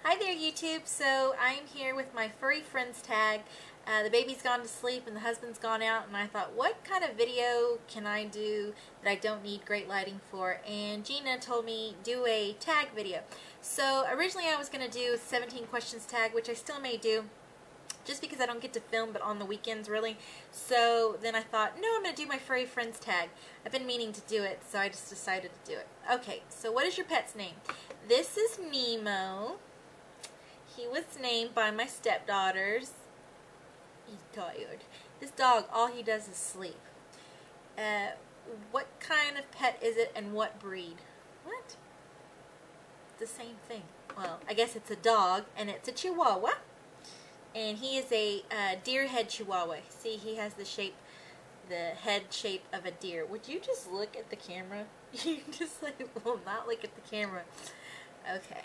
Hi there YouTube, so I'm here with my Furry Friends Tag. The baby's gone to sleep and the husband's gone out, and I thought, what kind of video can I do that I don't need great lighting for? And Gina told me do a tag video. So originally I was going to do a 17 questions tag, which I still may do, just because I don't get to film but on the weekends really. So then I thought, no, I'm going to do my Furry Friends Tag. I've been meaning to do it, so I just decided to do it. Okay, so what is your pet's name? This is Nemo. He was named by my stepdaughters. He's tired. This dog, all he does is sleep. What kind of pet is it and what breed? What? The same thing. Well, I guess it's a dog and it's a Chihuahua. And he is a deer head Chihuahua. See, he has the head shape of a deer. Would you just look at the camera? You just will not look at the camera. Okay.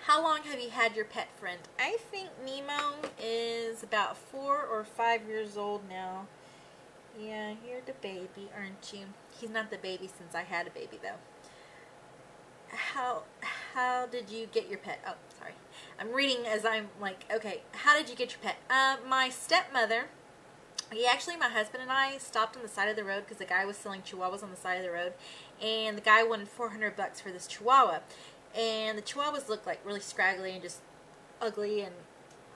How long have you had your pet friend? I think Nemo is about 4 or 5 years old now. Yeah, you're the baby, aren't you? He's not the baby since I had a baby, though. How did you get your pet? Oh, sorry. I'm reading as I'm like, okay, how did you get your pet? My stepmother, my husband and I stopped on the side of the road because the guy was selling Chihuahuas on the side of the road, and the guy wanted $400 for this Chihuahua. And the Chihuahuas looked like really scraggly and just ugly, and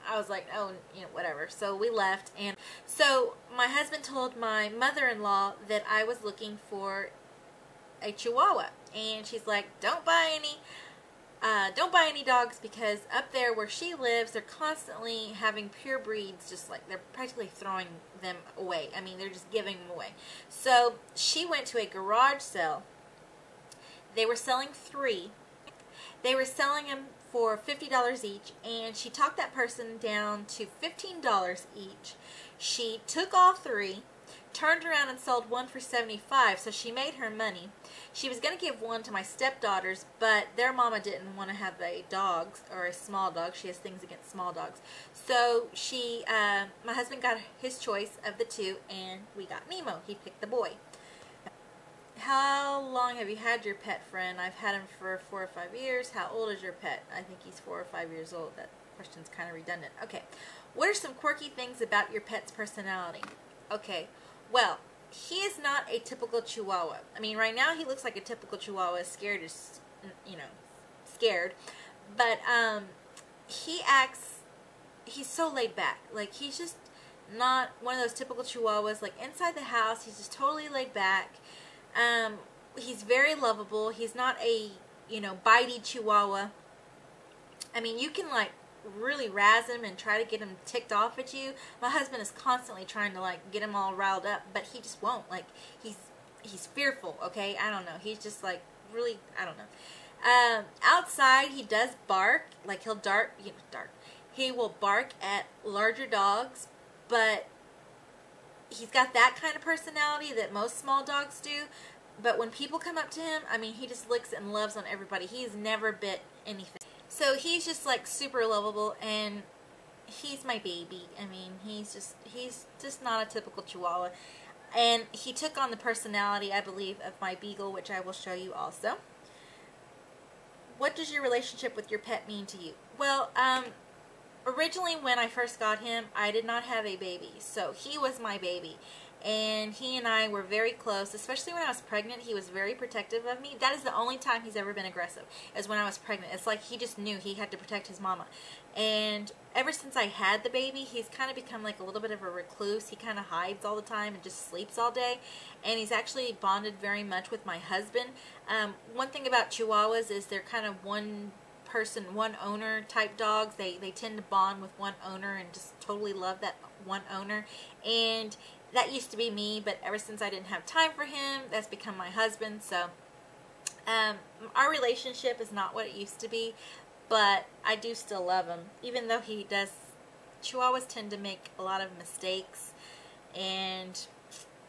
I was like, oh, you know, whatever. So we left, and so my husband told my mother-in-law that I was looking for a Chihuahua, and she's like, don't buy any dogs, because up there where she lives, they're constantly having pure breeds, just like they're practically throwing them away. I mean, they're just giving them away. So she went to a garage sale. They were selling 3. They were selling them for $50 each, and she talked that person down to $15 each. She took all 3, turned around and sold 1 for $75, so she made her money. She was going to give 1 to my stepdaughters, but their mama didn't want to have a dog, or a small dog. She has things against small dogs. So my husband got his choice of the 2, and we got Nemo. He picked the boy. How long have you had your pet friend? I've had him for 4 or 5 years. How old is your pet? I think he's 4 or 5 years old. That question's kind of redundant. Okay. What are some quirky things about your pet's personality? Okay. Well, he is not a typical Chihuahua. I mean, right now he looks like a typical Chihuahua, scared. But he's so laid back. Like, he's just not one of those typical Chihuahuas. Like, inside the house, he's just totally laid back. He's very lovable. He's not a, bitey Chihuahua. I mean, you can, like, really razz him and try to get him ticked off at you. My husband is constantly trying to, like, get him all riled up, but he just won't. Like, he's fearful, okay? I don't know. He's just, like, really, I don't know. Outside, he does bark. Like, he will bark at larger dogs, but he's got that kind of personality that most small dogs do. But when people come up to him, I mean, he just licks and loves on everybody. He's never bit anything. So he's just like super lovable, and he's my baby. I mean, he's just not a typical Chihuahua. And he took on the personality, I believe, of my Beagle, which I will show you also. What does your relationship with your pet mean to you? Well, originally, when I first got him, I did not have a baby, so he was my baby, and he and I were very close, especially when I was pregnant. He was very protective of me. That is the only time he's ever been aggressive, is when I was pregnant. It's like he just knew he had to protect his mama, and ever since I had the baby, he's kind of become like a little bit of a recluse. He kind of hides all the time and just sleeps all day, and he's actually bonded very much with my husband. One thing about Chihuahuas is they're kind of one person, one owner type dogs. They tend to bond with one owner and just totally love that one owner. And that used to be me, but ever since I didn't have time for him, that's become my husband. So our relationship is not what it used to be, but I do still love him, even though Chihuahuas tend to make a lot of mistakes. And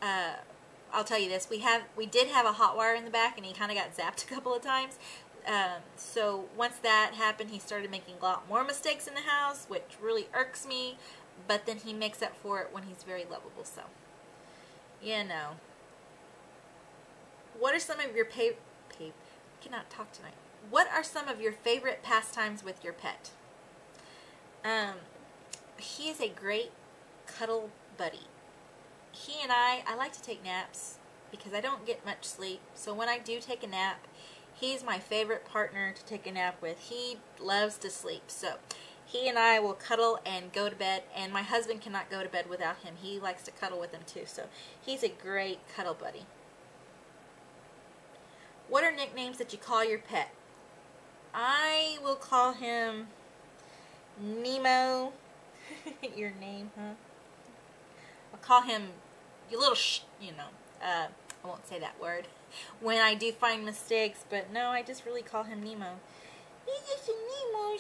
I'll tell you this, we did have a hot wire in the back, and he kind of got zapped a couple of times. So once that happened, he started making a lot more mistakes in the house, which really irks me, but then he makes up for it when he's very lovable. So, what are some of your cannot talk tonight. What are some of your favorite pastimes with your pet? He is a great cuddle buddy. He and I like to take naps because I don't get much sleep. So when I do take a nap, he's my favorite partner to take a nap with. He loves to sleep. So he and I will cuddle and go to bed, and my husband cannot go to bed without him. He likes to cuddle with him too. So he's a great cuddle buddy. What are nicknames that you call your pet? I will call him Nemo. Your name, huh? I'll call him you little I won't say that word when I do find mistakes, but no, I just really call him Nemo. He's just a Nemo.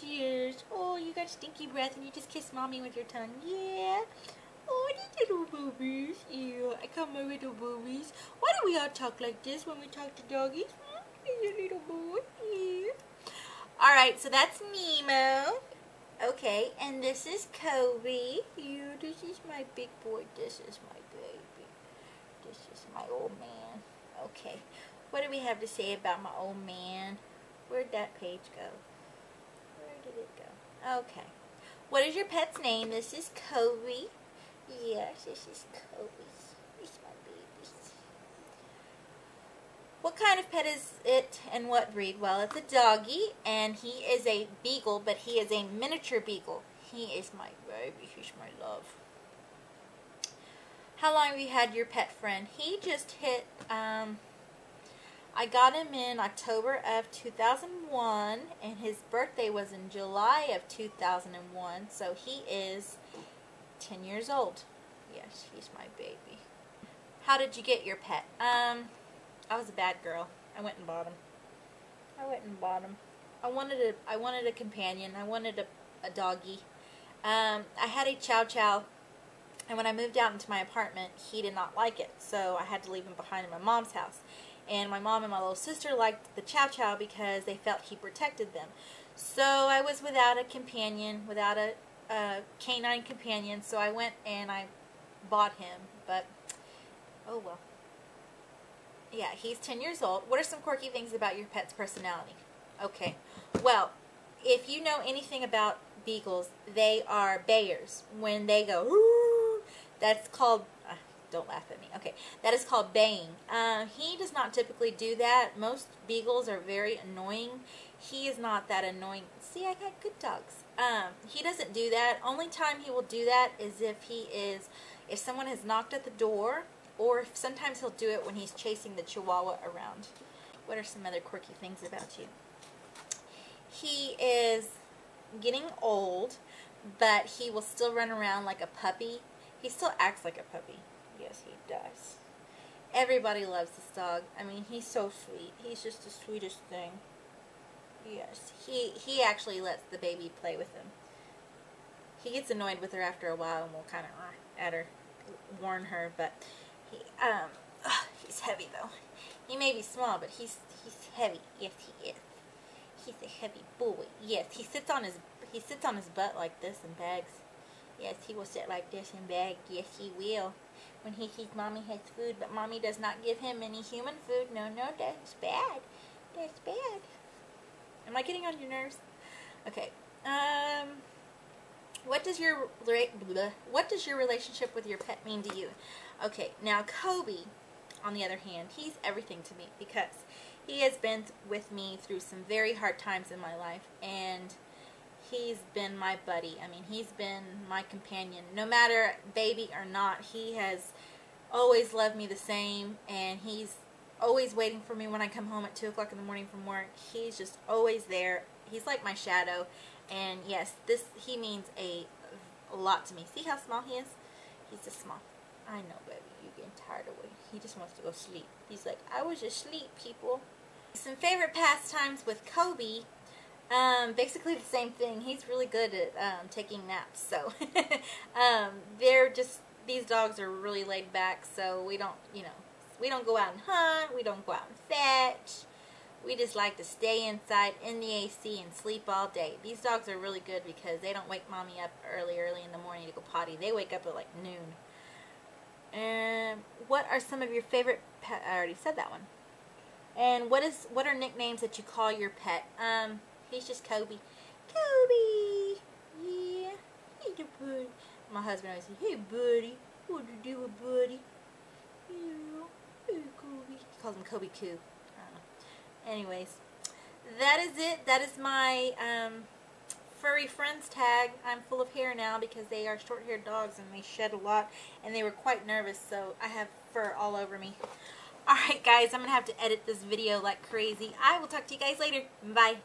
Yes. Oh, you got stinky breath and you just kiss mommy with your tongue. Yeah. Oh, these little boobies. Yeah, I call my little boobies. Why do we all talk like this when we talk to doggies? He's a little boy. Yeah. Alright, so that's Nemo. Okay, and this is Kobe. Yeah, this is my big boy. This is my baby. This is my old man. Okay, what do we have to say about my old man? Where'd that page go? Where did it go? Okay. What is your pet's name? This is Kobe. Yes, this is Kobe. He's my baby. What kind of pet is it and what breed? Well, it's a doggy, and he is a beagle, but he is a miniature beagle. He is my baby. He's my love. How long have you had your pet friend? He just hit, I got him in October of 2001, and his birthday was in July of 2001, so he is 10 years old. Yes, he's my baby. How did you get your pet? I was a bad girl. I went and bought him. I wanted a companion. I wanted a doggy. I had a Chow Chow, and when I moved out into my apartment, he did not like it, so I had to leave him behind in my mom's house. And my mom and my little sister liked the Chow Chow because they felt he protected them. So I was without a companion, without a canine companion, so I went and I bought him, but oh well. Yeah, he's 10 years old. What are some quirky things about your pet's personality? Okay, well, if you know anything about beagles, they are bayers. When they go, "Ooh," that's called, don't laugh at me. Okay, that is called baying. He does not typically do that. Most beagles are very annoying. He is not that annoying. See, I got good dogs. He doesn't do that. Only time he will do that is if someone has knocked at the door, or sometimes he'll do it when he's chasing the Chihuahua around. What are some other quirky things about you? He is getting old, but he will still run around like a puppy. He still acts like a puppy. Yes, he does. Everybody loves this dog. I mean, he's so sweet. He's just the sweetest thing. Yes, he actually lets the baby play with him. He gets annoyed with her after a while and will kind of at her, warn her, but he's heavy though. He may be small, but he's heavy. Yes, he is. He's a heavy boy. Yes, he sits on his butt like this and begs. Yes, he will sit like this and beg. Yes, he will. When he sees mommy has food, but mommy does not give him any human food. No, that's bad. That's bad. Am I getting on your nerves? Okay. What does your relationship with your pet mean to you? Okay, now Kobe, on the other hand, he's everything to me because he has been with me through some very hard times in my life, and he's been my buddy. I mean, he's been my companion. No matter baby or not, he has always loved me the same, and he's always waiting for me when I come home at 2 o'clock in the morning from work. He's just always there. He's like my shadow. And yes, he means a lot to me. See how small he is? He's just small. I know, baby. You're getting tired of waiting. He just wants to go sleep. He's like, I was asleep, people. Some favorite pastimes with Kobe. Basically the same thing. He's really good at taking naps. So these dogs are really laid back. So we don't go out and hunt. We don't go out and fetch. We just like to stay inside in the AC and sleep all day. These dogs are really good because they don't wake mommy up early in the morning to go potty. They wake up at like noon. And what are some of your favorite pet? I already said that one. And what are nicknames that you call your pet? He's just Kobe. Kobe! Yeah. Hey, the buddy. My husband always says, hey, buddy. What you doing, buddy? Yeah. Hey, Kobe. He calls him Kobe Coo. I don't know. Anyways, that is it. That is my Furry Friends tag. I'm full of hair now because they are short-haired dogs and they shed a lot, and they were quite nervous, so I have fur all over me. Alright guys, I'm going to have to edit this video like crazy. I will talk to you guys later. Bye.